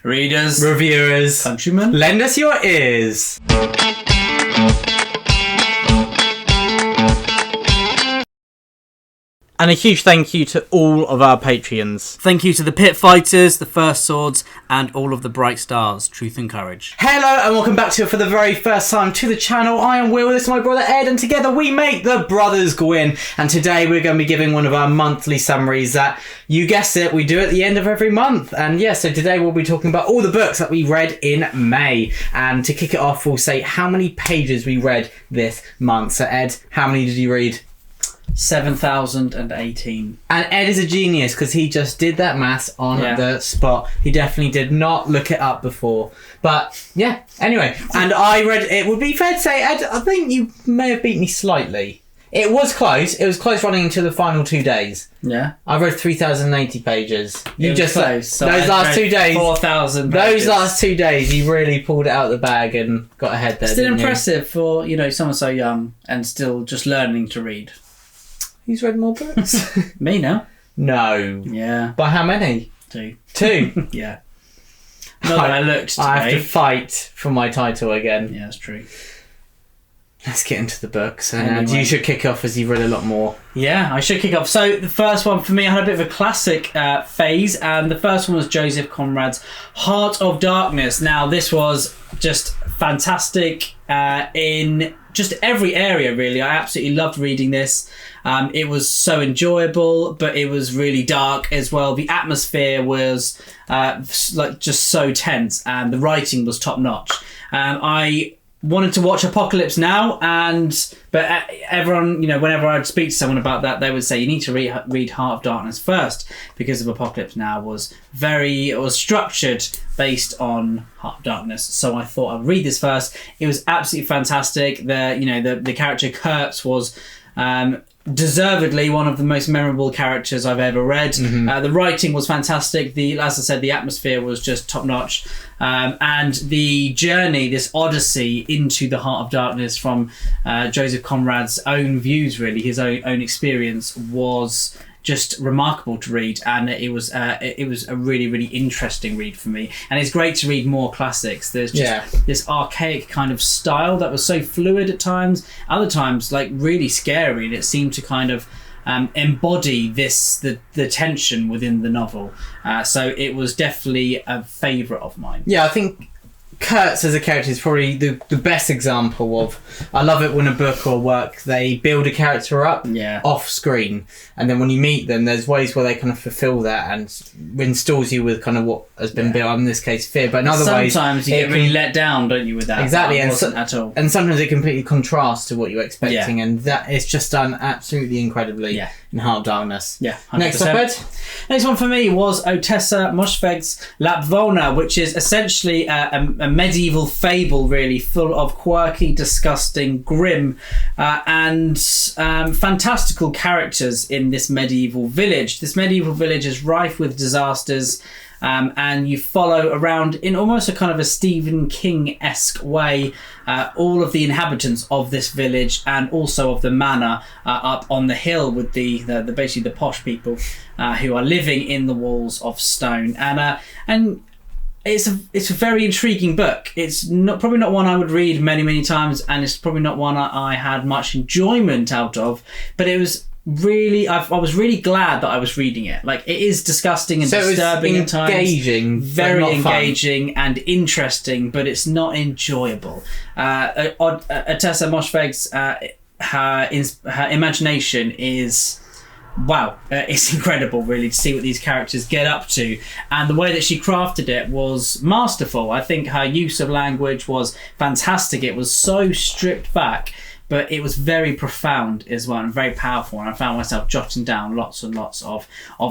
readers, reviewers, countrymen, lend us your ears. And a huge thank you to all of our Patreons. Thank you to the Pit Fighters, the First Swords, and all of the Bright Stars, Truth and Courage. Hello and welcome back to, for the very first time, to the channel. I am Will, this is my brother Ed, and together we make the Brothers Gwyn. And today we're going to be giving one of our monthly summaries that, you guessed it, we do at the end of every month. And yeah, so today we'll be talking about all the books that we read in May. And to kick it off, we'll say how many pages we read this month. So Ed, how many did you read? 7,018. And Ed is a genius because he just did that maths on the spot. He definitely did not look it up before. But yeah, anyway. And I read, it would be fair to say, Ed, I think you may have beat me slightly. It was close. It was close running into the final 2 days. Yeah. I read 3,080 pages. You just close. So those last 2 days. 4,000 Those last 2 days, you really pulled it out of the bag and got ahead there. Still impressive for, someone so young and still just learning to read. Who's read more books? Me now. No. Yeah. By how many? 2. 2? Yeah. Not that I looked today. I have to fight for my title again. Yeah, that's true. Let's get into the books. And Anyway. you should kick off as you've read a lot more. Yeah, I should kick off. So the first one for me, I had a bit of a classic phase, and the first one was Joseph Conrad's Heart of Darkness. Now, this was just fantastic in just every area, really. I absolutely loved reading this. It was so enjoyable, but it was really dark as well. The atmosphere was just so tense, and the writing was top notch. I wanted to watch Apocalypse Now, but everyone, whenever I'd speak to someone about that, they would say you need to read Heart of Darkness first, because of Apocalypse Now was structured based on Heart of Darkness. So I thought I'd read this first. It was absolutely fantastic. The character Kurtz was deservedly one of the most memorable characters I've ever read. Mm-hmm. The writing was fantastic. As I said, the atmosphere was just top notch. And the journey, this odyssey into the Heart of Darkness from Joseph Conrad's own views, really, his own experience, was just remarkable to read, and it was a really, really interesting read for me. And it's great to read more classics. There's just this archaic kind of style that was so fluid at times, other times like really scary, and it seemed to kind of embody the tension within the novel. So it was definitely a favourite of mine. Yeah, I think Kurtz as a character is probably the best example of, I love it when a book or work, they build a character up off screen, and then when you meet them, there's ways where they kind of fulfill that and installs you with kind of what has been built, in this case fear, but in other ways sometimes you get really let down, don't you, with that? Exactly. And wasn't at all. And sometimes it completely contrasts to what you're expecting, and that is just done absolutely incredibly in Heart of Darkness. Yeah, 100%. Next up, Ed? Next one for me was Otessa Moshfegh's Lapvona, which is essentially a medieval fable, really, full of quirky, disgusting, grim, and fantastical characters in this medieval village. This medieval village is rife with disasters, and you follow around in almost a kind of a Stephen King-esque way all of the inhabitants of this village, and also of the manor up on the hill with the basically the posh people who are living in the walls of stone. And it's a very intriguing book. It's probably not one I would read many, many times, and it's probably not one I had much enjoyment out of, but it was really, I was really glad that I was reading it. Like, it is disgusting and disturbing at times. Engaging, very engaging and interesting, but it's not enjoyable. Otessa Moshfegh's her imagination is, wow, it's incredible, really, to see what these characters get up to, and the way that she crafted it was masterful. I think her use of language was fantastic. It was so stripped back, but it was very profound as well, and very powerful, and I found myself jotting down lots and lots of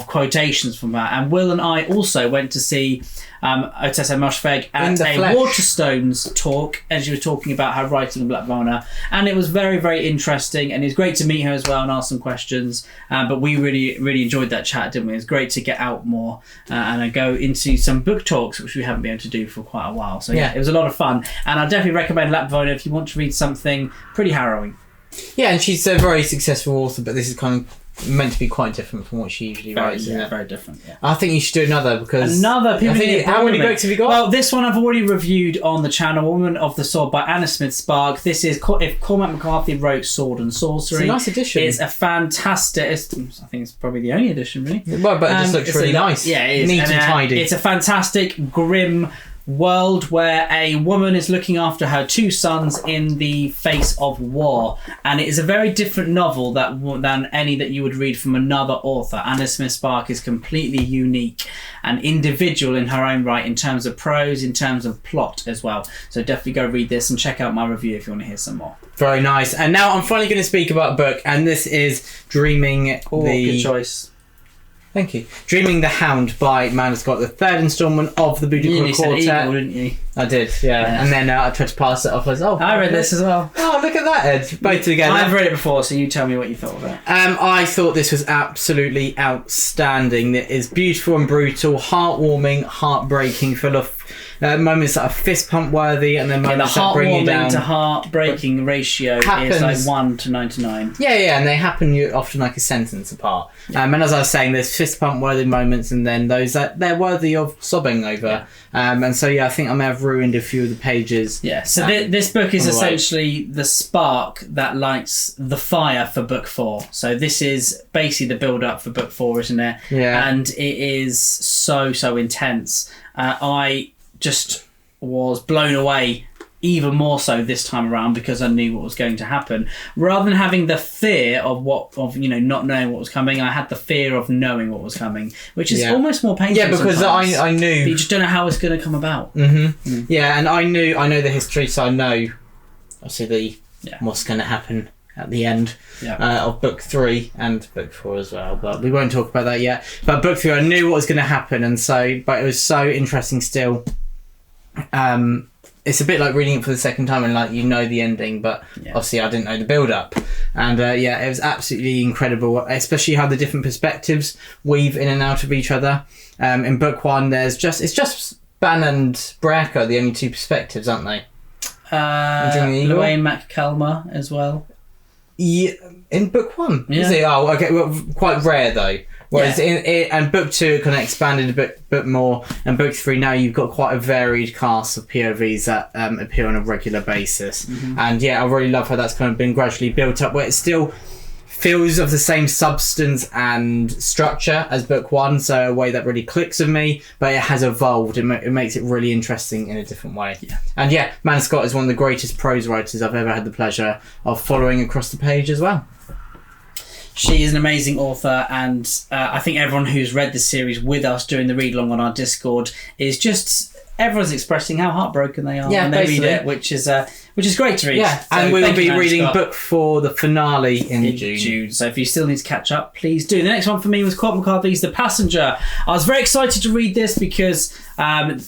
quotations from her. And Will and I also went to see Otessa Moshfegh at a Waterstones talk, and she was talking about her writing in Lapvona, and it was very, very interesting, and it was great to meet her as well and ask some questions, but we really, really enjoyed that chat, didn't we? It was great to get out more and go into some book talks, which we haven't been able to do for quite a while. So yeah, it was a lot of fun, and I definitely recommend Lapvona if you want to read something pretty harrowing. Yeah, and she's a very successful author, but this is kind of meant to be quite different from what she usually writes. Isn't it? Very different. Yeah. I think you should do another because How many books have you got? Well, this one I've already reviewed on the channel, Woman of the Sword by Anna Smith Spark. This is if Cormac McCarthy wrote Sword and Sorcery. It's a nice edition. It's a fantastic. I think it's probably the only edition, really. Well, but it just looks really nice. Yeah, it is. Neat and tidy. It's a fantastic, grim world where a woman is looking after her two sons in the face of war, and it is a very different novel than any that you would read from another author. Anna Smith Spark is completely unique and individual in her own right in terms of prose, in terms of plot as well. So definitely go read this and check out my review if you want to hear some more. Very nice. And now I'm finally going to speak about a book, and this is Dreaming Good choice. Thank you. Dreaming the Hound by Amanda Scott, the third instalment of the Boudica Quartet. Eagle, didn't you? I did, yeah. And then I tried to pass it off as, I read this as well. Oh, look at that, Ed. Both together. I've read it before, so you tell me what you thought of it. I thought this was absolutely outstanding. It is beautiful and brutal, heartwarming, heartbreaking, full of moments that are fist pump worthy, and then moments that bring you down. The heartwarming to heartbreaking ratio is like 1 to 99. Yeah, and they happen often like a sentence apart. Yeah. And as I was saying, there's fist pump worthy moments, and then those that they're worthy of sobbing over. Yeah. And so I think I may have ruined a few of the pages. Yeah. So this book is essentially the spark that lights the fire for book 4. So this is basically the build up for book 4, isn't it? Yeah. And it is so intense. I just was blown away even more so this time around because I knew what was going to happen. Rather than having the fear of not knowing what was coming, I had the fear of knowing what was coming, which is almost more painful. Yeah, because I knew. But you just don't know how it's going to come about. Mm-hmm. Yeah, and I know the history, so I know obviously what's going to happen at the end of book 3 and book 4 as well, but we won't talk about that yet. But book 3, I knew what was going to happen, but it was so interesting still. It's a bit like reading it for the second time and like you know the ending, but obviously I didn't know the build up, and it was absolutely incredible, especially how the different perspectives weave in and out of each other. In book 1 it's just Ban and Braca, the only two perspectives, aren't they? Luane McCalmer as well. Yeah, in book 1, is it? Oh, okay. Well, quite rare though. Whereas and book 2 kind of expanded a bit more, and book 3 now you've got quite a varied cast of POVs that appear on a regular basis. Mm-hmm. And I really love how that's kind of been gradually built up, where it still feels of the same substance and structure as book 1, so a way that really clicks with me, but it has evolved. It makes it really interesting in a different way. Yeah. And Amanda Scott is one of the greatest prose writers I've ever had the pleasure of following across the page as well. She is an amazing author, and I think everyone who's read the series with us during the read along on our Discord is just everyone's expressing how heartbroken they are when they read it, which is great to read. Yeah, so and we'll be reading book 4, the finale in June. So if you still need to catch up, please do. The next one for me was Cormac McCarthy's The Passenger. I was very excited to read this because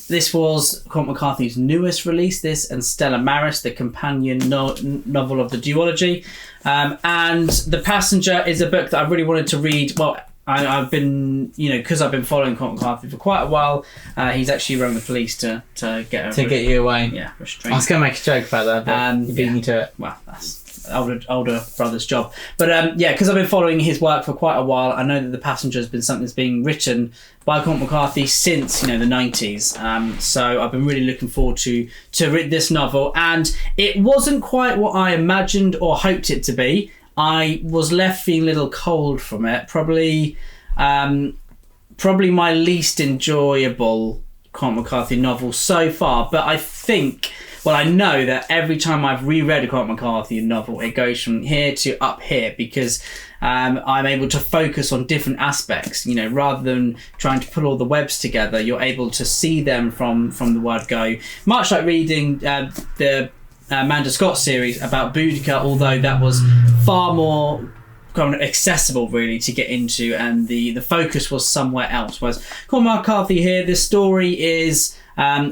this was Cormac McCarthy's newest release, this and Stella Maris, the companion novel of the duology. And The Passenger is a book that I really wanted to read. Well, I've been, because I've been following Cormac McCarthy for quite a while. He's actually rung the police to get you away. Yeah, restraint. I was going to make a joke about that, but you beat me to it. Well, that's older brother's job. But because I've been following his work for quite a while, I know that The Passenger has been something that's being written by Cormac McCarthy since the 90s. So I've been really looking forward to read this novel, and it wasn't quite what I imagined or hoped it to be. I was left feeling a little cold from it. Probably my least enjoyable Cormac McCarthy novel so far. But I know that every time I've reread a Cormac McCarthy novel, it goes from here to up here because I'm able to focus on different aspects. Rather than trying to put all the webs together, you're able to see them from the word go. Much like reading the Amanda Scott series about Boudica, although that was far more kind of accessible really to get into, and the focus was somewhere else. Whereas Cormac McCarthy here, this story is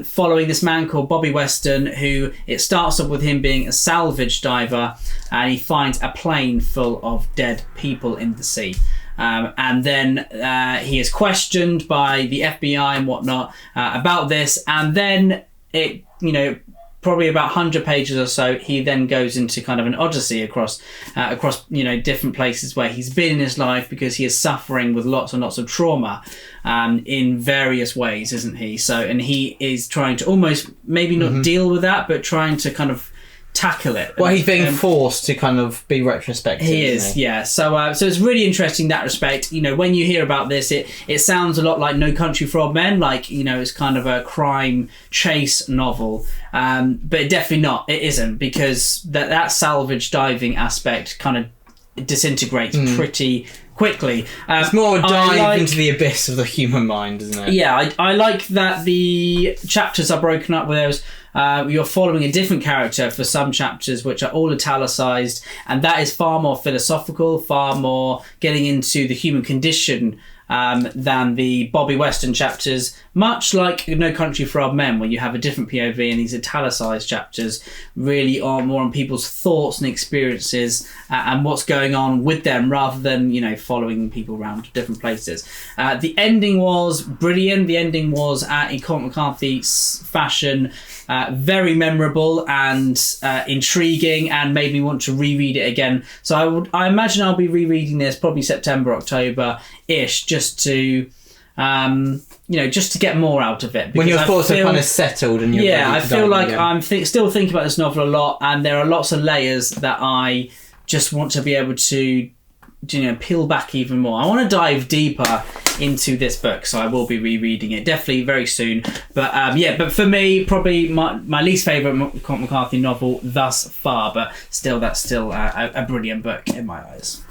following this man called Bobby Weston, who it starts off with him being a salvage diver, and he finds a plane full of dead people in the sea. And then he is questioned by the FBI and whatnot about this, and then it probably about 100 pages or so, he then goes into kind of an odyssey across different places where he's been in his life, because he is suffering with lots and lots of trauma in various ways, isn't he? So, and he is trying to almost maybe not deal with that, but trying to kind of tackle it. Well, he's being forced to kind of be retrospective. He is, yeah. So it's really interesting in that respect. When you hear about this, it sounds a lot like No Country for Old Men, like, it's kind of a crime chase novel, but definitely not. It isn't, because that salvage diving aspect kind of disintegrates pretty quickly. It's more a dive into the abyss of the human mind, isn't it? Yeah, I like that the chapters are broken up where you're following a different character for some chapters, which are all italicized, and that is far more philosophical, far more getting into the human condition than the Bobby Weston chapters, much like No Country for Old Men, where you have a different POV, and these italicized chapters really are more on people's thoughts and experiences and what's going on with them, rather than following people around to different places. The ending was brilliant. The ending was, in Cormac McCarthy fashion, very memorable and intriguing, and made me want to reread it again. So I imagine I'll be rereading this probably September, October-ish, just to get more out of it. When your thoughts are kind of settled and you're ready to I feel like again. I'm still thinking about this novel a lot, and there are lots of layers that I just want to be able to peel back even more. I want to dive deeper into this book, so I will be rereading it definitely very soon. But but for me, probably my least favourite Cormac McCarthy novel thus far, but that's still a brilliant book in my eyes.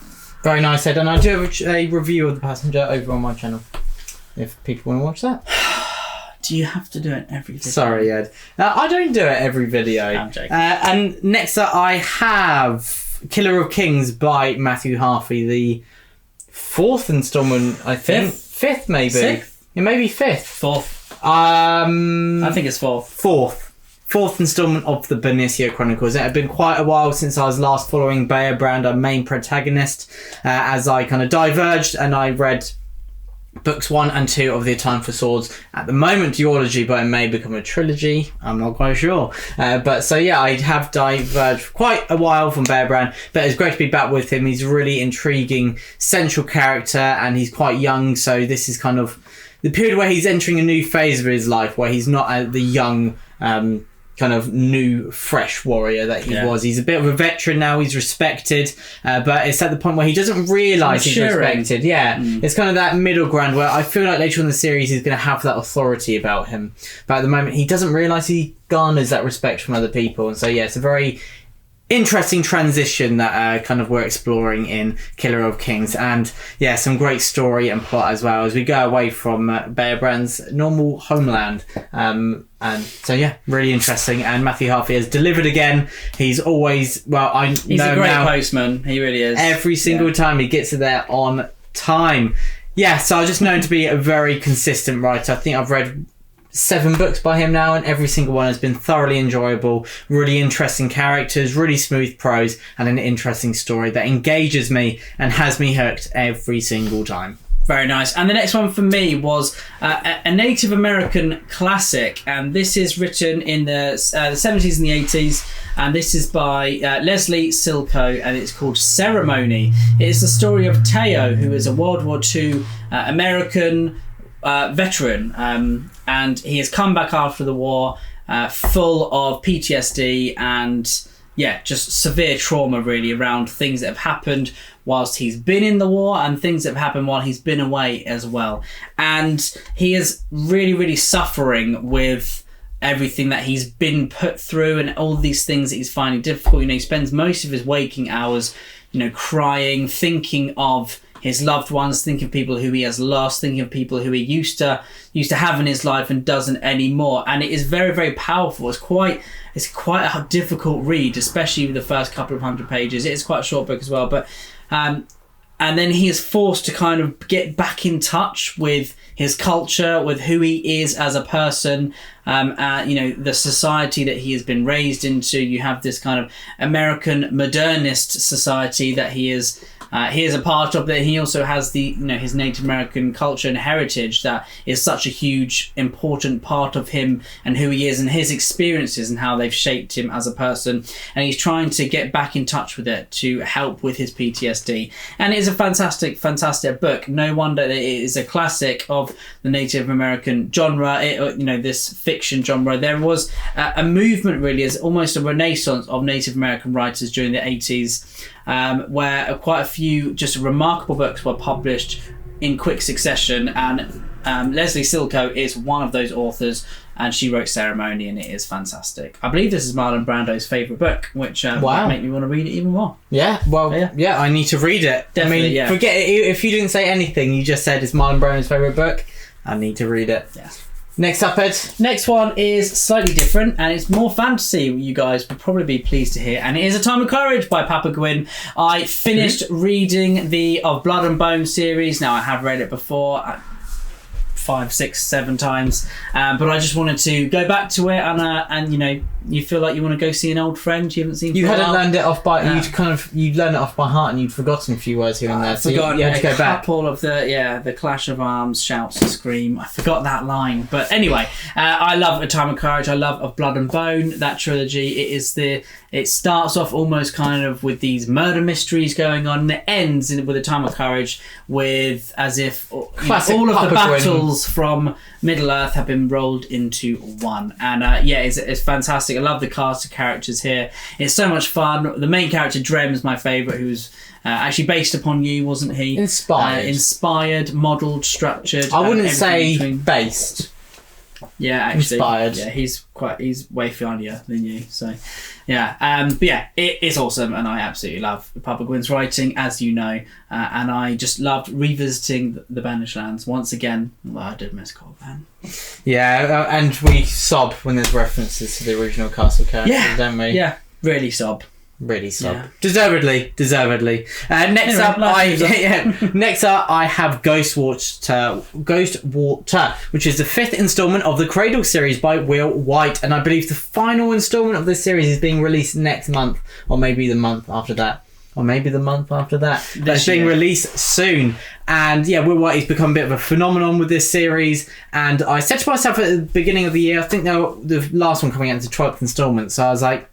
Very nice, Ed. And I do have a review of The Passenger over on my channel, if people want to watch that. Do you have to do it every video? Sorry, Ed. I don't do it every video. I'm joking. And next up I have Killer of Kings by Matthew Harvey, the fourth instalment, I think. Fifth, maybe. Sixth? It may be fifth. Fourth. I think it's fourth. Fourth instalment of the Benicio Chronicles. It had been quite a while since I was last following Bearbrand, our main protagonist, as I kind of diverged and I read books 1 and 2 of The Time for Swords. At the moment, duology, but it may become a trilogy. I'm not quite sure. I have diverged for quite a while from Bearbrand, but it's great to be back with him. He's a really intriguing central character, and he's quite young, so this is kind of the period where he's entering a new phase of his life, where he's not the young kind of new, fresh warrior that he was. He's a bit of a veteran now, he's respected, but it's at the point where he doesn't realise he's respected. It's kind of that middle ground where I feel like later on in the series he's going to have that authority about him, but at the moment he doesn't realise he garners that respect from other people. And so it's a very interesting transition that kind of we're exploring in Killer of Kings, and some great story and plot as well as we go away from Bearbrand's normal homeland, and so really interesting. And Matthew Harvey has delivered again. He's always he's a great postman. He really is. Every single time he gets it there on time. So I'm just known to be a very consistent writer. I think I've read 7 books by him now, and every single one has been thoroughly enjoyable, really interesting characters, really smooth prose, and an interesting story that engages me and has me hooked every single time. Very nice. And the next one for me was a Native American classic, and this is written in the 70s and the 80s, and this is by Leslie Silko, and it's called Ceremony. It is the story of Teo, who is a World War II American veteran, and he has come back after the war full of PTSD and just severe trauma really around things that have happened whilst he's been in the war and things that have happened while he's been away as well. And he is really, really suffering with everything that he's been put through and all these things that he's finding difficult. He spends most of his waking hours, crying, thinking of his loved ones, thinking of people who he has lost, thinking of people who he used to have in his life and doesn't anymore. And it is very, very powerful. It's quite a difficult read, especially the first couple of 100 pages. It is quite a short book as well, but and then he is forced to kind of get back in touch with his culture, with who he is as a person, the society that he has been raised into. You have this kind of American modernist society that he is he is a part of that. He also has the his Native American culture and heritage that is such a huge, important part of him and who he is and his experiences and how they've shaped him as a person. And he's trying to get back in touch with it to help with his PTSD. And it is a fantastic, fantastic book. No wonder that it is a classic of the Native American genre. This fiction genre. There was a movement, really, as almost a renaissance of Native American writers during the 80s, where quite a few just remarkable books were published in quick succession, and Leslie Silko is one of those authors, and she wrote Ceremony, and it is fantastic. I believe this is Marlon Brando's favourite book, which might make me want to read it even more. Yeah, well, yeah, I need to read it. Definitely, forget it, if you didn't say anything, you just said it's Marlon Brando's favourite book. I need to read it. Yeah. Next up, Ed. Next one is slightly different, and it's more fantasy, you guys would probably be pleased to hear, and it is A Time of Courage by Papa Gwyn. I finished reading the Of Blood and Bone series. Now, I have read it before 5, 6, 7 times, but I just wanted to go back to it, and you feel like you want to go see an old friend you haven't seen for a while. You hadn't learned it off by you'd learned it off by heart, and you'd forgotten a few words here and there. So you had to go back. Couple of the clash of arms, shouts, and scream. I forgot that line, but anyway, I love A Time of Courage. I love Of Blood and Bone. That trilogy. It starts off almost kind of with these murder mysteries going on, and it ends with A Time of Courage with as if all of the battles from Middle Earth have been rolled into one. And it's fantastic. I love the cast of characters here. It's so much fun. The main character, Drem, is my favourite, who's actually based upon you, wasn't he? Inspired, modelled, structured. I wouldn't say based. Yeah, actually. Inspired. Yeah, he's way funnier than you. So, but it's awesome, and I absolutely love Papa Gwyn's writing, as you know, and I just loved revisiting the Banished Lands once again. Well, I did miss Corban. Yeah, and we sob when there's references to the original cast of characters, don't we? Yeah, really sob. Really sob. Yeah. Deservedly. Next up, I have Ghost Water, which is the 5th instalment of the Cradle series by Will White, and I believe the final instalment of this series is being released next month, or maybe the month after that. It's being released soon. And Will White has become a bit of a phenomenon with this series. And I said to myself at the beginning of the year, I think the last one coming out is the 12th instalment, so I was like,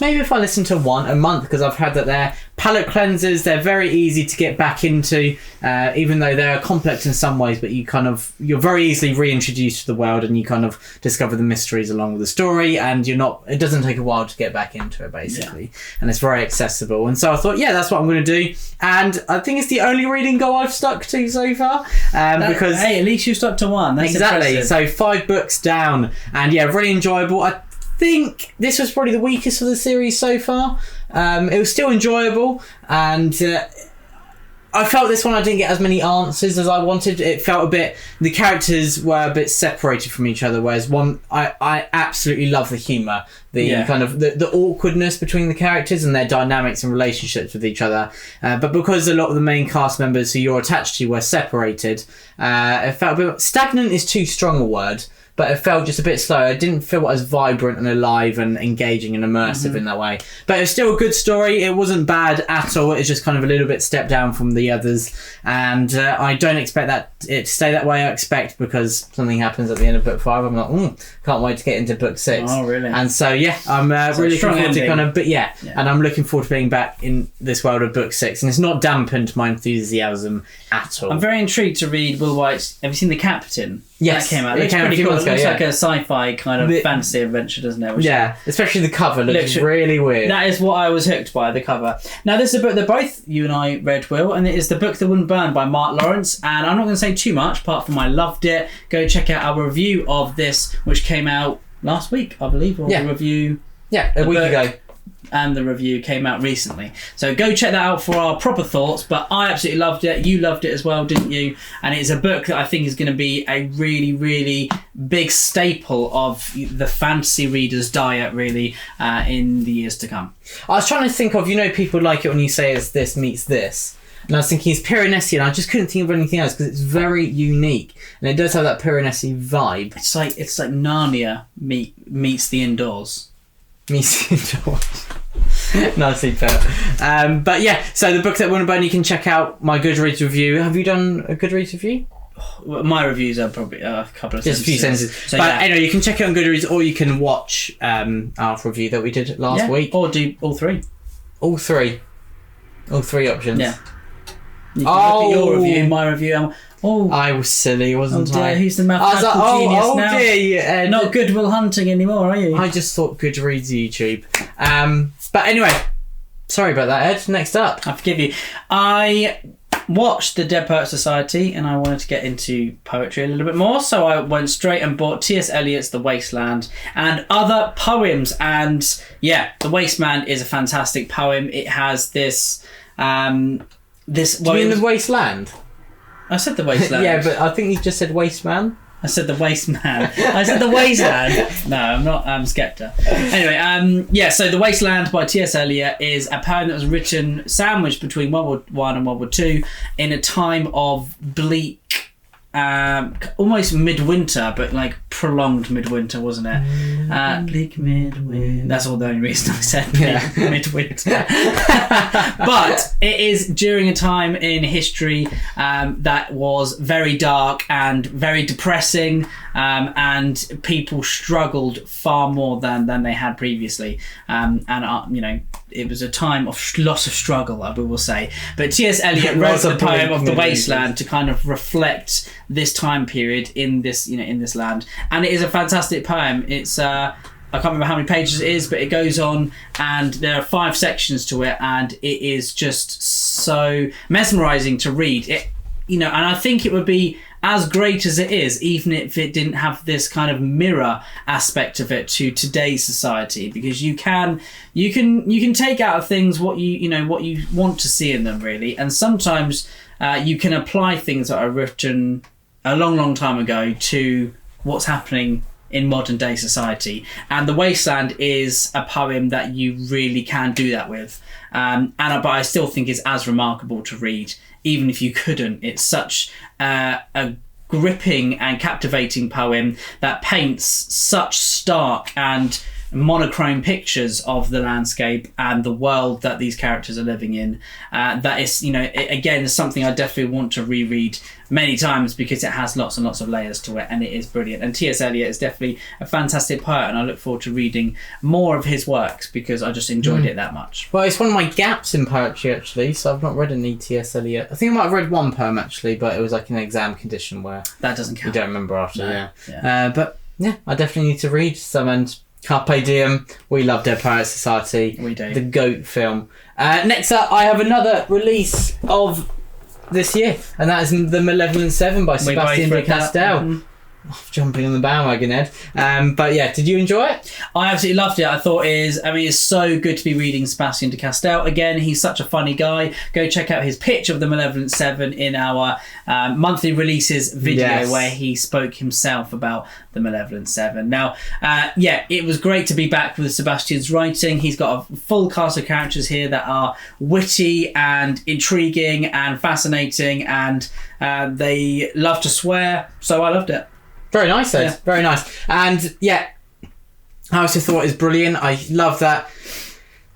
maybe if I listen to one a month, because I've heard that they're palate cleansers, they're very easy to get back into, even though they're complex in some ways, but you're very easily reintroduced to the world, and you kind of discover the mysteries along with the story, and it doesn't take a while to get back into it, basically. And it's very accessible. And so I thought, that's what I'm going to do. And I think it's the only reading goal I've stuck to so far. Because hey, at least you stuck to one. That's exactly. Impressive. So 5 books down, and really enjoyable. I think this was probably the weakest of the series so far. It was still enjoyable, and I felt this one I didn't get as many answers as I wanted. It felt the characters were a bit separated from each other, whereas one, I absolutely love the humour, kind of the awkwardness between the characters and their dynamics and relationships with each other. But because a lot of the main cast members who you're attached to were separated, it felt a bit stagnant is too strong a word. But it felt just a bit slow. It didn't feel as vibrant and alive and engaging and immersive in that way. But it was still a good story. It wasn't bad at all. It's just kind of a little bit stepped down from the others. And I don't expect it to stay that way. I expect, because something happens at the end of book 5, I'm like, can't wait to get into book 6. Oh, really? And so, I'm really looking forward to and I'm looking forward to being back in this world of book 6. And it's not dampened my enthusiasm at all. I'm very intrigued to read Will White's. Have you seen The Captain? Yes, that came out. It looks pretty cool. It looks like a sci-fi kind of fantasy adventure, doesn't it? Especially the cover looks really weird. That is what I was hooked by, the cover. Now, this is a book that both you and I read, Will, and it is The Book That Wouldn't Burn by Mark Lawrence. And I'm not going to say too much, apart from I loved it. Go check out our review of this, which came out last week, I believe, or the review. Yeah, a week ago. And the review came out recently. So go check that out for our proper thoughts. But I absolutely loved it. You loved it as well, didn't you? And it's a book that I think is going to be a really, really big staple of the fantasy reader's diet, really, in the years to come. I was trying to think of, people like it when you say it's this meets this. And I was thinking it's Piranesi, and I just couldn't think of anything else because it's very unique. And it does have that Piranesi vibe. It's like Narnia meets the indoors. Music indoors. Nicely put. But yeah, so the book that wouldn't burn, you can check out my Goodreads review. Have you done a Goodreads review? My reviews are probably a couple of sentences. Just a few sentences. So, but anyway, you can check it on Goodreads, or you can watch our review that we did last week. Or do all three. All three options. Yeah. You can look at your review, my review. I was silly, wasn't I? Who's the mathematical genius now? Dear. Not Good Will Hunting anymore, are you? I just thought Goodreads YouTube. But anyway, sorry about that, Ed. Next up. I forgive you. I watched The Dead Poets Society and I wanted to get into poetry a little bit more, so I went straight and bought T.S. Eliot's The Wasteland and other poems. And yeah, The Wasteland is a fantastic poem. It has this... Do you mean The Wasteland? I said The Wasteland. Yeah, but I think you just said Wasteman. I said The Wasteman. I said The Wasteland. No, I'm not Skepta. Anyway, so The Wasteland by T.S. Eliot is a poem that was written sandwiched between World War I and World War II in a time of bleak, almost midwinter, but like prolonged midwinter, wasn't it? Bleak midwinter. That's all the only reason I said midwinter. But it is during a time in history that was very dark and very depressing, and people struggled far more than they had previously. It was a time of lots of struggle, we will say. But T.S. Eliot wrote the poem of The Wasteland to kind of reflect this time period in this land, and it is a fantastic poem. It's I can't remember how many pages it is, but it goes on, and there are 5 sections to it, and it is just so mesmerizing to read. And I think it would be as great as it is, even if it didn't have this kind of mirror aspect of it to today's society, because you can take out of things what you want to see in them, really, and sometimes you can apply things that are written a long time ago to what's happening in modern day society. And The Wasteland is a poem that you really can do that with, but I still think it's as remarkable to read, even if you couldn't. It's such a gripping and captivating poem that paints such stark and monochrome pictures of the landscape and the world that these characters are living in. That is, again, is something I definitely want to reread many times, because it has lots and lots of layers to it, and it is brilliant. And T.S. Eliot is definitely a fantastic poet, and I look forward to reading more of his works because I just enjoyed it that much. Well, it's one of my gaps in poetry, actually, so I've not read any T.S. Eliot. I think I might have read one poem, actually, but it was like an exam condition where... That doesn't count. You don't remember after, yeah. But yeah, I definitely need to read some, and Carpe Diem, we love Dead Poets Society. We do. The GOAT film. Next up, I have another release of this year, and that is The Malevolent Seven by Sebastian de Castell. Jumping on the bandwagon, Ed. But yeah, did you enjoy it? I absolutely loved it. I thought it's so good to be reading Sebastian de Castell again. He's such a funny guy. Go check out his pitch of The Malevolent Seven in our monthly releases video, where he spoke himself about The Malevolent Seven. Now, it was great to be back with Sebastian's writing. He's got a full cast of characters here that are witty and intriguing and fascinating, and they love to swear, so I loved it. Very nice, Ed. Yeah. Very nice. And yeah, I also thought it was brilliant. I love that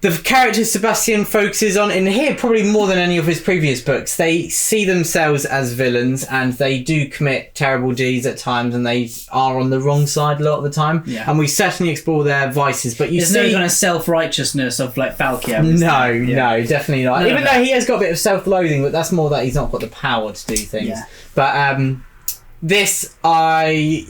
the characters Sebastian focuses on in here, probably more than any of his previous books, they see themselves as villains, and they do commit terrible deeds at times, and they are on the wrong side a lot of the time. Yeah. And we certainly explore their vices, but there's no kind of self-righteousness of like Falkia. No, definitely not. Even though he has got a bit of self-loathing, but that's more that he's not got the power to do things. Yeah. But this, I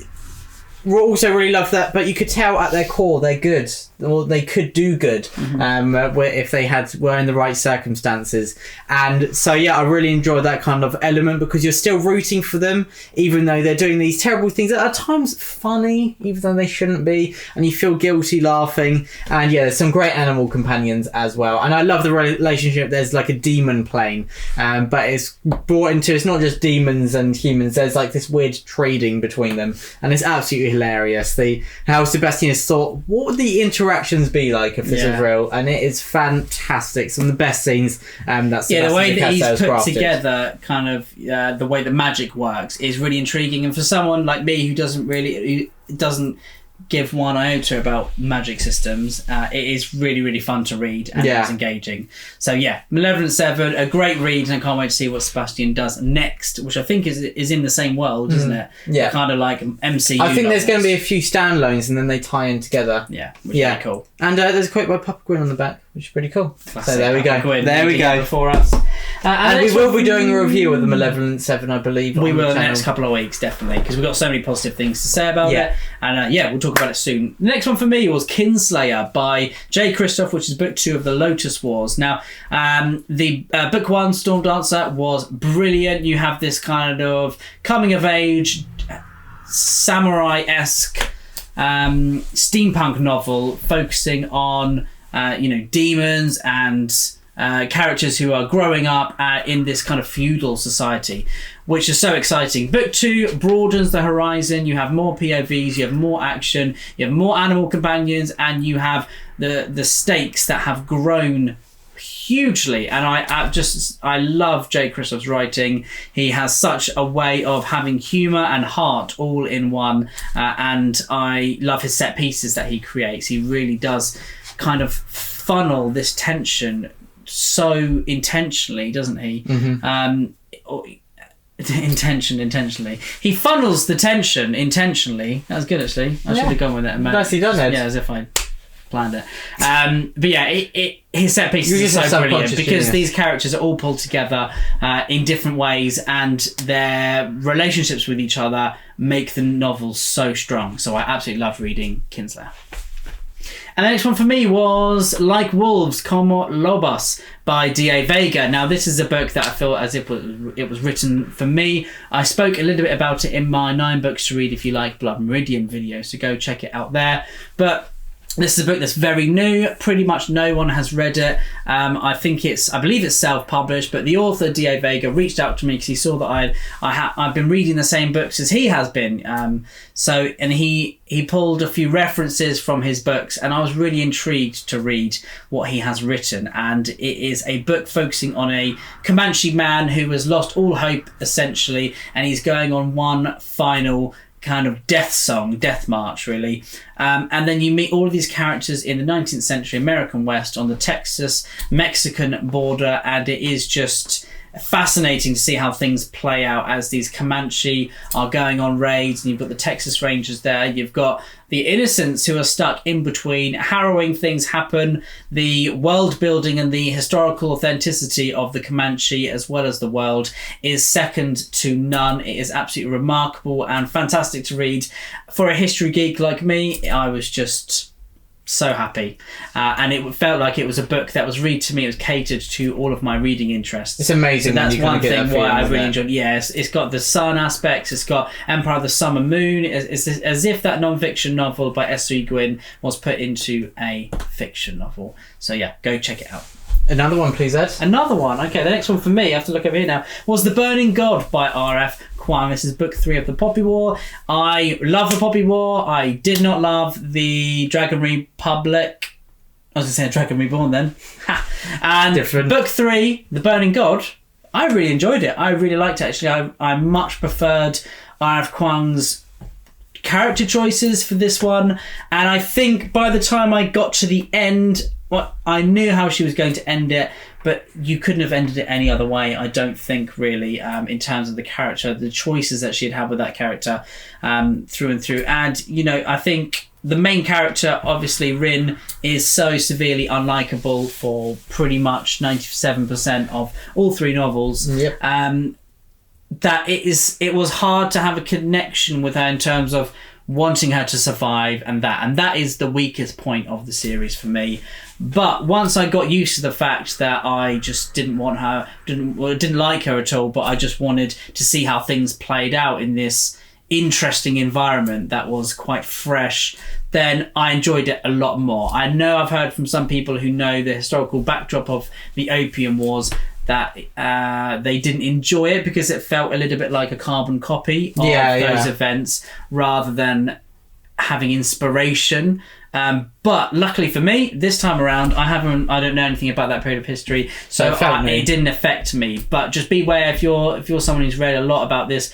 also really love that, but you could tell at their core they're good, or they could do good if they were in the right circumstances. And so yeah, I really enjoyed that kind of element, because you're still rooting for them even though they're doing these terrible things that are at times funny even though they shouldn't be, and you feel guilty laughing. And yeah, there's some great animal companions as well, and I love the relationship. There's like a demon plane, but it's brought into, it's not just demons and humans, there's like this weird trading between them, and it's absolutely hilarious. How Sebastian has thought, what would the interactions be like if this is real, and it is fantastic. Some of the best scenes that Sebastian the way that he's put crafted together, kind of the way the magic works is really intriguing, and for someone like me who doesn't give one iota about magic systems, it is really, really fun to read and it's engaging. So yeah, Malevolent Seven, a great read, and I can't wait to see what Sebastian does next, which I think is in the same world, isn't it? Yeah. Kind of like MCU. I think there's going to be a few standalones and then they tie in together. Yeah, which is really cool. And there's a quote by Papa Gwyn on the back, which is pretty cool. Classic. So there we go. Gwyn, there we go. Before us. And we will be doing a review of the Malevolent Seven, I believe. We will in the next couple of weeks, definitely, because we've got so many positive things to say about it. And we'll talk about it soon. The next one for me was Kinsler by J. Christoph, which is book 2 of the Lotus Wars. Now, the book 1, Storm Dancer, was brilliant. You have this kind of coming of age, samurai-esque steampunk novel focusing on demons and characters who are growing up in this kind of feudal society, which is so exciting. Book 2 broadens the horizon. You have more POVs, you have more action, you have more animal companions, and you have the stakes that have grown hugely. And I love Jay Christoph's writing. He has such a way of having humour and heart all in one, and I love his set pieces that he creates. He really does kind of funnel this tension so intentionally, doesn't he? Intentionally. He funnels the tension intentionally. That was good, actually. I should have gone with it. Nicely done, Ed. Yeah, as if I planned it. But yeah, his set pieces are so brilliant because these characters are all pulled together in different ways, and their relationships with each other make the novel so strong. So I absolutely love reading Kinsler. And the next one for me was Like Wolves, Como Lobos by D.A. Vega. Now, this is a book that I feel as if it was written for me. I spoke a little bit about it in my 9 books to read if you like Blood Meridian video, so go check it out there. But this is a book that's very new. Pretty much no one has read it. I believe it's self-published, but the author, D.A. Vega, reached out to me because he saw that I've been reading the same books as he has been. And he pulled a few references from his books, and I was really intrigued to read what he has written. And it is a book focusing on a Comanche man who has lost all hope, essentially, and he's going on one final kind of death march, really. And then you meet all of these characters in the 19th century American West on the Texas-Mexican border, and it is just fascinating to see how things play out as these Comanche are going on raids, and you've got the Texas Rangers there, you've got the innocents who are stuck in between. Harrowing things happen. The world building and the historical authenticity of the Comanche as well as the world is second to none. It is absolutely remarkable and fantastic to read. For a history geek like me, I was just so happy, and it felt like it was a book that was read to me. It was catered to all of my reading interests. It's amazing. So that's one thing why I really enjoyed. Yes, it's got the sun aspects. It's got Empire of the Summer Moon. It's as if that non-fiction novel by S.E. Gwyn was put into a fiction novel. So yeah, go check it out. Another one, please, Ed. Another one. Okay, the next one for me, I have to look over here now, was The Burning God by R.F. Kuang. This is book 3 of the Poppy War. I love the Poppy War. I did not love the Dragon Republic. I was going to say Dragon Reborn then. And different. Book 3, The Burning God, I really enjoyed it. I really liked it, actually. I much preferred R.F. Kuang's character choices for this one. And I think by the time I got to the end, I knew how she was going to end it, but you couldn't have ended it any other way, I don't think, really, in terms of the character, the choices that she'd had with that character through and through. And, I think the main character, obviously, Rin, is so severely unlikable for pretty much 97% of all 3 novels. Yep. That it was hard to have a connection with her in terms of wanting her to survive, and that is the weakest point of the series for me. But once I got used to the fact that I just didn't like her at all, but I just wanted to see how things played out in this interesting environment that was quite fresh, then I enjoyed it a lot more. I know I've heard from some people who know the historical backdrop of the Opium Wars that they didn't enjoy it because it felt a little bit like a carbon copy of those events rather than having inspiration. But luckily for me, this time around, I don't know anything about that period of history, so it didn't affect me. But just beware if you're someone who's read a lot about this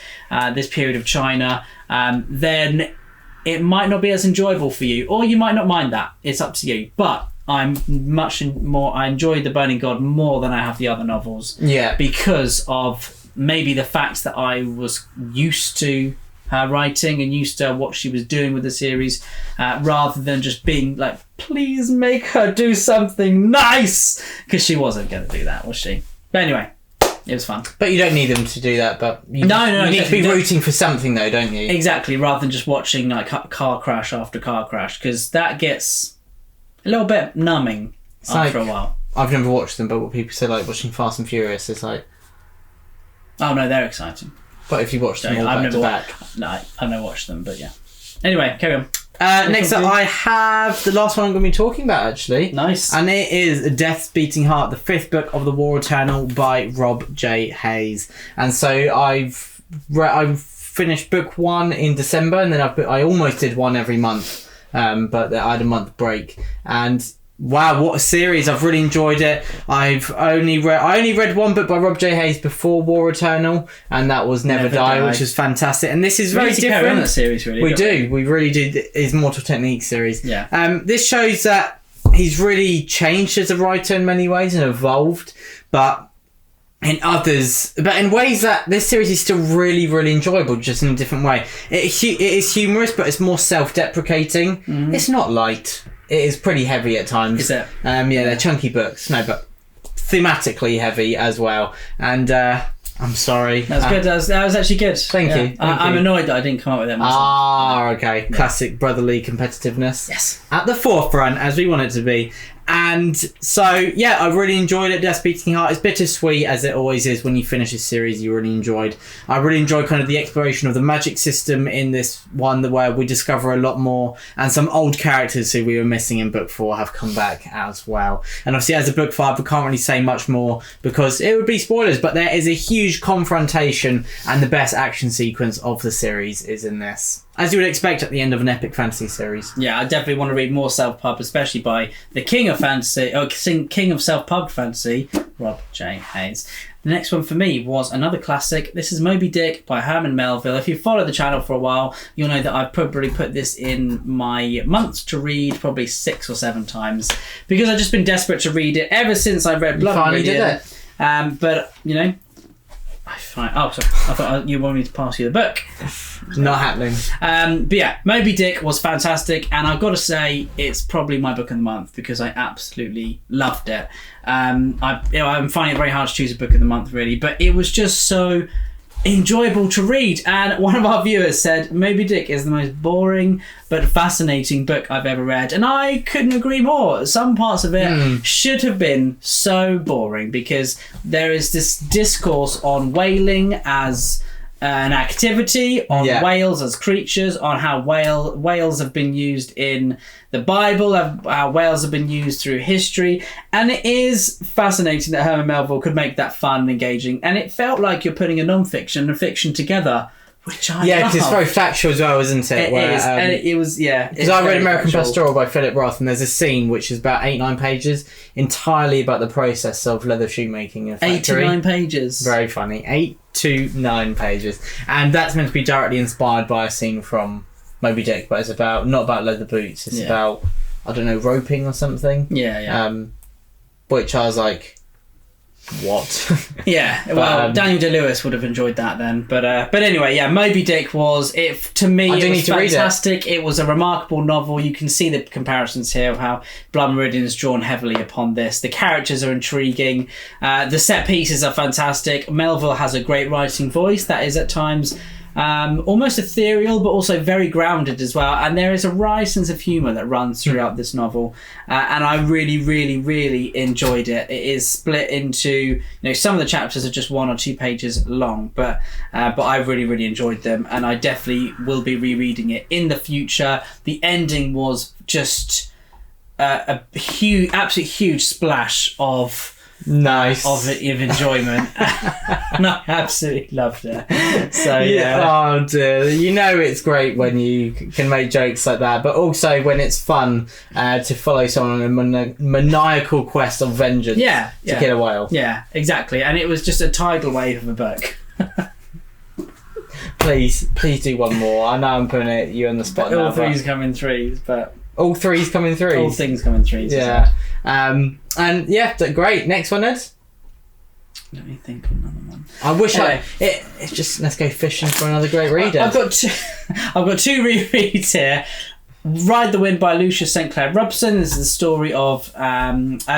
period of China, then it might not be as enjoyable for you, or you might not mind that. It's up to you. But I'm much more. I enjoyed The Burning God more than I have the other novels. Yeah. Because of maybe the fact that I was used to her writing and used to what she was doing with the series, rather than just being like, please make her do something nice, because she wasn't going to do that, was she? But anyway, it was fun. But you don't need them to do that. But you need to be rooting for something, though, don't you? Exactly, rather than just watching like car crash after car crash, because that gets a little bit numbing after a while. I've never watched them, but what people say, like watching Fast and Furious, is like, oh no, they're exciting. But if you watch them all back to back. No, I've never watched them, but yeah. Anyway, carry on. Next up, I have the last one I'm going to be talking about, actually. Nice. And it is Death's Beating Heart, the 5th book of the War Eternal by Rob J. Hayes. And so I've finished book 1 in December, and then I almost did one every month, but I had a month break. And wow, what a series. I've really enjoyed it. I only read one book by Rob J. Hayes before War Eternal, and that was Never Die, which was fantastic. And this is very different. Carry on that series, really. We really do. His Mortal Technique series. Yeah. This shows that he's really changed as a writer in many ways and evolved, but in ways that this series is still really, really enjoyable, just in a different way. It is humorous, but it's more self-deprecating. Mm-hmm. It's not light. It is pretty heavy at times. Is it? Yeah, they're chunky books. No, but thematically heavy as well. And I'm sorry. That's good. That was actually good. Thank you. I'm annoyed that I didn't come up with that myself. Okay. Yeah. Classic brotherly competitiveness. Yes. At the forefront, as we want it to be. And so, yeah, I really enjoyed it. Death's Beating Heart. It's bittersweet, as it always is when you finish a series you really enjoyed. I really enjoyed kind of the exploration of the magic system in this one, where we discover a lot more, and some old characters who we were missing in book 4 have come back as well. And obviously, as a book 5, we can't really say much more because it would be spoilers, but there is a huge confrontation, and the best action sequence of the series is in this. As you would expect at the end of an epic fantasy series. Yeah, I definitely want to read more self-pub, especially by the king of fantasy, or king of self-pub fantasy, Rob J. Hayes. The next one for me was another classic. This is Moby Dick by Herman Melville. If you follow the channel for a while, you'll know that I've probably put this in my months to read probably 6 or 7 times, because I've just been desperate to read it ever since I read Blood Meridian. You finally did it. But, you know, sorry. I thought you wanted me to pass you the book. Not happening. But yeah, Moby Dick was fantastic, and I've got to say it's probably my book of the month because I absolutely loved it. I'm finding it very hard to choose a book of the month, really, but it was just so enjoyable to read. And one of our viewers said Moby Dick is the most boring but fascinating book I've ever read, and I couldn't agree more. Some parts of it should have been so boring, because there is this discourse on whaling as an activity, on whales as creatures, on how whales have been used in the Bible, how whales have been used through history, and it is fascinating that Herman Melville could make that fun and engaging, and it felt like you're putting a non-fiction and a fiction together, which I love. Because it's very factual as well, isn't it? It is, and it was, because I read American Pastoral by Philip Roth, and there's a scene which is about 8-9 pages, entirely about the process of leather shoemaking in a factory. 8 to 9 pages. Very funny. 8 to 9 pages. And that's meant to be directly inspired by a scene from Moby Dick, but it's not about leather boots, it's about, I don't know, roping or something. Which I was like, what? Well, Daniel Day-Lewis would have enjoyed that then, but anyway, Moby Dick was to me it was fantastic. It was a remarkable novel. You can see the comparisons here of how Blood Meridian is drawn heavily upon this. The characters are intriguing, the set pieces are fantastic. Melville has a great writing voice that is at times almost ethereal, but also very grounded as well, and there is a wry sense of humour that runs throughout this novel, and I really, really, really enjoyed it. It is split into, some of the chapters are just 1 or 2 pages long, but I really, really enjoyed them, and I definitely will be rereading it in the future. The ending was just a huge, absolute huge splash of enjoyment. And I absolutely loved it. So oh dear, it's great when you can make jokes like that, but also when it's fun to follow someone on a maniacal quest of vengeance to kill a whale. Yeah, exactly. And it was just a tidal wave of a book. Please do one more. I know I'm putting you on the spot now. All threes come in threes, but all threes come in threes. all things come in threes. Yeah. And yeah, great. Next one, Ed. Let me think of another one. I wish it's just let's go fishing for another great reader. I've got two rereads here. Ride the Wind by Lucia St. Clair Robson. This is the story of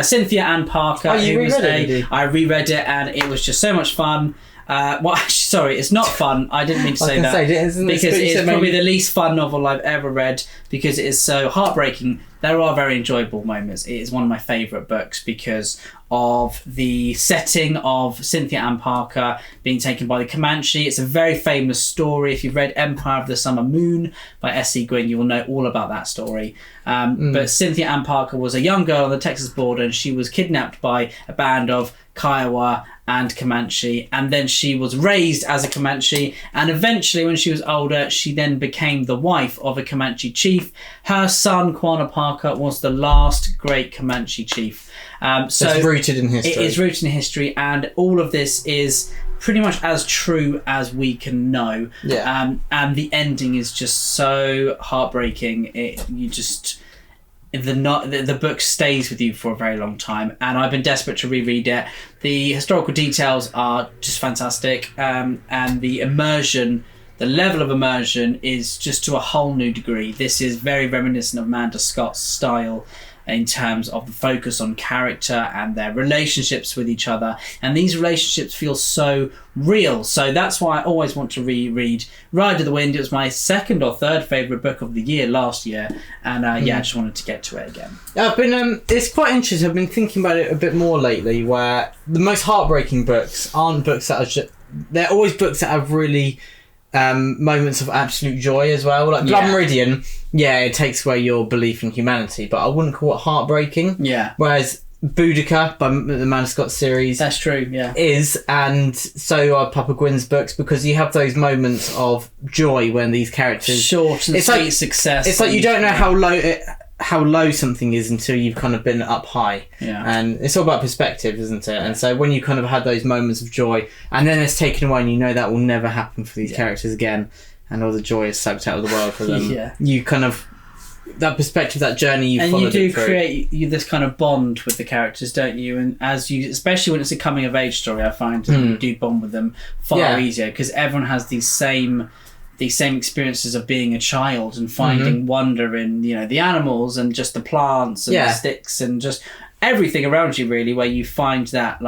Cynthia Ann Parker. Oh, you reread it, did you? I reread it and it was just so much fun. Well, actually, sorry, it's not fun. I didn't mean to say that. Because it's probably the least fun novel I've ever read because it is so heartbreaking. There are very enjoyable moments. It is one of my favourite books because of the setting of Cynthia Ann Parker being taken by the Comanche. It's a very famous story. If you've read Empire of the Summer Moon by S.E. Gwynne, you will know all about that story. But Cynthia Ann Parker was a young girl on the Texas border and she was kidnapped by a band of Kiowa and Comanche, and then she was raised as a Comanche, and eventually when she was older she then became the wife of a Comanche chief. Her son Quanah Parker was the last great Comanche chief. So it's rooted in history. It is rooted in history, and all of this is pretty much as true as we can know. And the ending is just so heartbreaking. The book stays with you for a very long time, and I've been desperate to reread it. The historical details are just fantastic, and the immersion, the level of immersion is just to a whole new degree. This is very reminiscent of Amanda Scott's style in terms of the focus on character and their relationships with each other, and these relationships feel so real. So that's why I always want to reread Ride of the Wind. It was my second or third favourite book of the year last year, and I just wanted to get to it again. I've been it's quite interesting. I've been thinking about it a bit more lately, where the most heartbreaking books aren't books that are they're always books that have really moments of absolute joy as well. Like Blood Meridian, it takes away your belief in humanity, but I wouldn't call it heartbreaking. Whereas Boudica by the Amanda Scott series, that's true, is, and so are Papa Gwyn's books, because you have those moments of joy when these characters short and sweet success. It's like you don't know how low something is until you've kind of been up high. And it's all about perspective, isn't it? And so when you kind of had those moments of joy and then it's taken away and you know that will never happen for these characters again, and all the joy is sucked out of the world for them, you kind of, that perspective, that journey you followed, and you do create this kind of bond with the characters, don't you? And as you, especially when it's a coming of age story, I find you do bond with them far easier, because everyone has these same experiences of being a child and finding wonder in, the animals and just the plants and the sticks and just everything around you, really, where you find that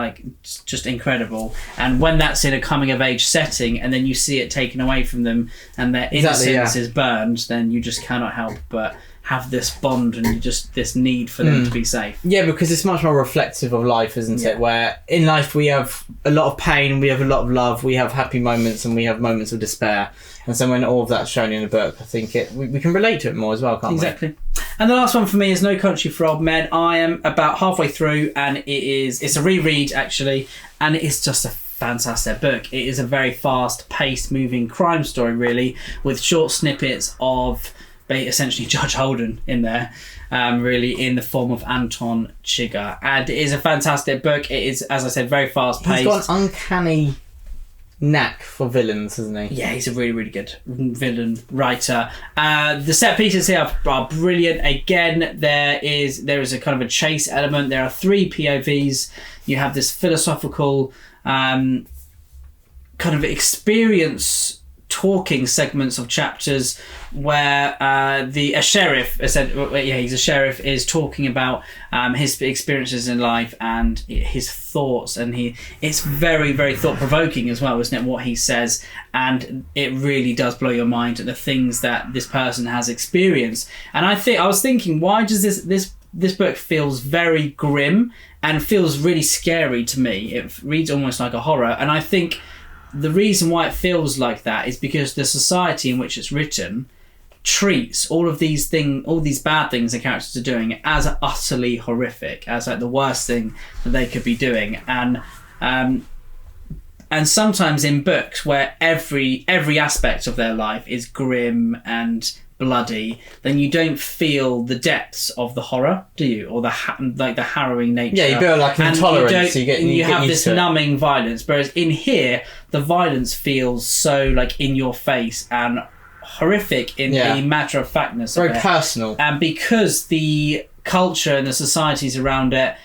just incredible. And when that's in a coming of age setting and then you see it taken away from them and their innocence is burned, then you just cannot help but have this bond and just this need for them to be safe. Because it's much more reflective of life, isn't it? Where in life we have a lot of pain, we have a lot of love, we have happy moments, and we have moments of despair. And so when all of that's shown in a book, I think we can relate to it more as well, can't we? Exactly. And the last one for me is No Country for Old Men. I am about halfway through, and it's a reread, actually, and it is just a fantastic book. It is a very fast-paced, moving crime story, really, with short snippets of essentially Judge Holden in there, really, in the form of Anton Chigurh. And it is a fantastic book. It is, as I said, very fast-paced. He's got an uncanny knack for villains, hasn't he? Yeah, he's a really, really good villain writer. The set pieces here are brilliant. Again, there is a kind of a chase element. There are 3 POVs. You have this philosophical kind of experience talking segments of chapters where a sheriff, he's a sheriff, is talking about his experiences in life and his thoughts, and it's very, very thought-provoking as well, isn't it, what he says, and it really does blow your mind at the things that this person has experienced. And I was thinking, why does this book feels very grim and feels really scary to me? It reads almost like a horror, and I think the reason why it feels like that is because the society in which it's written treats all these bad things the characters are doing as utterly horrific, as the worst thing that they could be doing. And sometimes in books where every aspect of their life is grim and bloody, then you don't feel the depths of the horror, do you? Or the harrowing nature. Yeah, you feel like intolerance. You have this numbing violence. Whereas in here, the violence feels so like in your face and horrific in the matter of factness. Very personal. And because the culture and the societies around it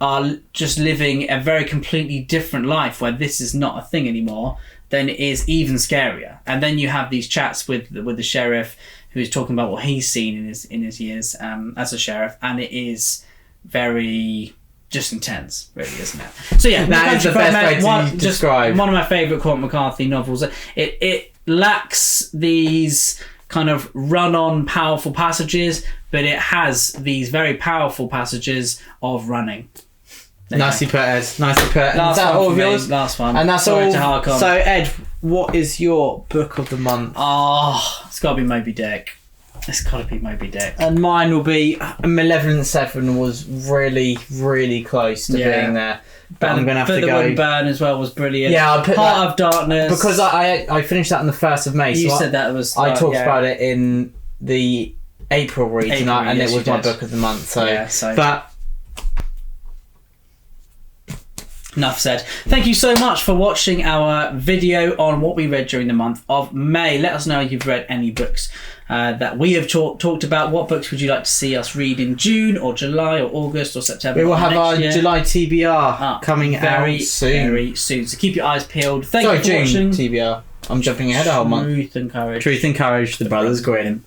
are just living a very completely different life where this is not a thing anymore, then it is even scarier. And then you have these chats with the sheriff, who's talking about what he's seen in his years as a sheriff, and it is very just intense, really, isn't it? So yeah, that is the best way to describe. One of my favourite Cormac McCarthy novels. It lacks these kind of run-on powerful passages, but it has these very powerful passages of running. Nicely put, Ed. Nicely put. Last is that one all of yours? Last one. And that's Sorry all. To hark on. So, Ed, what is your book of the month? Oh, it's got to be Moby Dick. It's got to be Moby Dick. And mine will be Malevolent Seven. Was really, really close to being there. But I'm going to have to go. The Wouldn't Burn as well was brilliant. Yeah, I'll put Heart of Darkness. Because I finished that on the 1st of May. You so said that was... I talked about it in the April read, and it was my book of the month. So, but... Enough said. Thank you so much for watching our video on what we read during the month of May. Let us know if you've read any books that we have talked about. What books would you like to see us read in June or July or August or September? We will have our July TBR coming out soon. Very soon. So keep your eyes peeled. Thank you for June watching. TBR. I'm jumping ahead a whole month. Truth and Courage. Truth and Courage, the Brothers Gwyn.